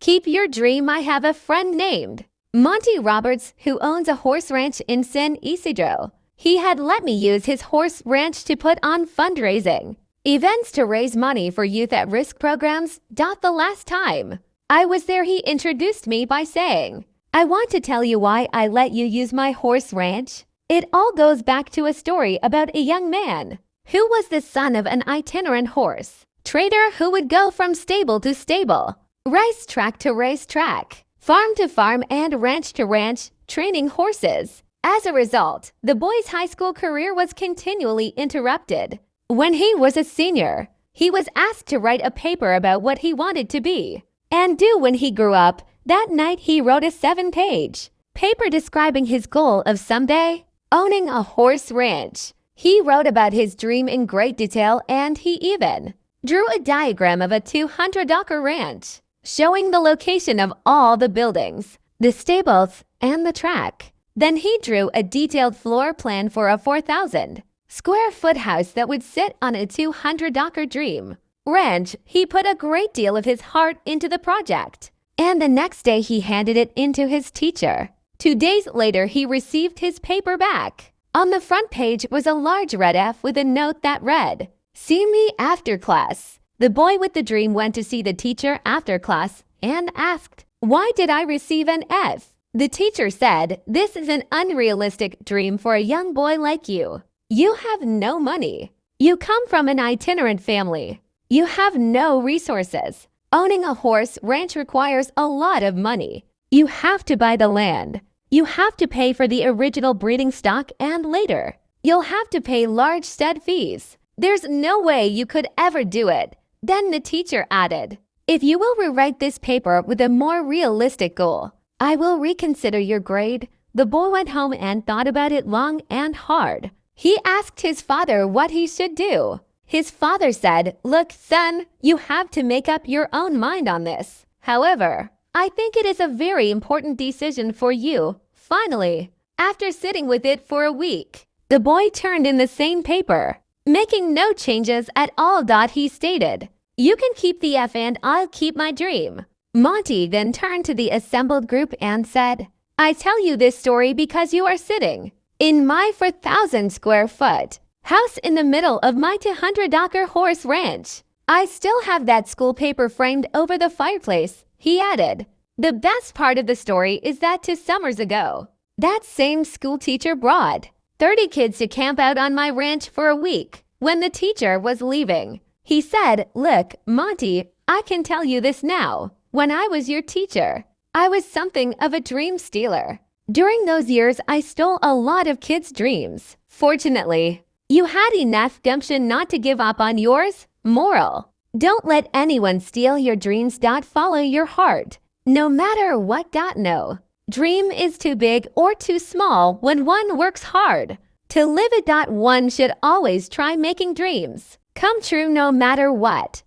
Keep your dream. I have a friend named Monty Roberts who owns a horse ranch in San Isidro. He had let me use his horse ranch to put on fundraising events to raise money for youth at risk programs. The last time I was there, he introduced me by saying, "I want to tell you why I let you use my horse ranch." It all goes back to a story about a young man who was the son of an itinerant horse trader who would go from stable to stable, racetrack to racetrack, farm to farm, and ranch to ranch, training horses. As a result, the boy's high school career was continually interrupted. When he was a senior, he was asked to write a paper about what he wanted to be and do when he grew up. That night, he wrote a 7-page paper describing his goal of someday owning a horse ranch. He wrote about his dream in great detail, and he even drew a diagram of a 200-acre ranch, showing the location of all the buildings, the stables, and the track. Then he drew a detailed floor plan for a 4,000-square-foot house that would sit on a 200-acre dream ranch. He put a great deal of his heart into the project, and the next day he handed it in to his teacher. 2 days later, he received his paper back. On the front page was a large red F with a note that read, "See me after class." The boy with the dream went to see the teacher after class and asked, "Why did I receive an F?" The teacher said, "This is an unrealistic dream for a young boy like you. You have no money. You come from an itinerant family. You have no resources. Owning a horse ranch requires a lot of money. You have to buy the land. You have to pay for the original breeding stock, and later, you'll have to pay large stud fees. There's no way you could ever do it." Then the teacher added, "If you will rewrite this paper with a more realistic goal, I will reconsider your grade." The boy went home and thought about it long and hard. He asked his father what he should do. His father said, "Look, son, you have to make up your own mind on this. However, I think it is a very important decision for you." Finally, after sitting with it for a week, the boy turned in the same paper, making no changes at all. He stated, "You can keep the F and I'll keep my dream." Monty then turned to the assembled group and said, "I tell you this story because you are sitting in my 4,000-square-foot house in the middle of my 200-acre horse ranch. I still have that school paper framed over the fireplace." He added, "The best part of the story is that 2 summers ago, that same school teacher brought 30 kids to camp out on my ranch for a week. When the teacher was leaving, he said, 'Look, Monty, I can tell you this now. When I was your teacher, I was something of a dream stealer. During those years, I stole a lot of kids' dreams. Fortunately, you had enough gumption not to give up on yours." Moral: don't let anyone steal your dreams. Follow your heart, no matter what. No dream is too big or too small when one works hard to live it. One should always try making dreams come true no matter what.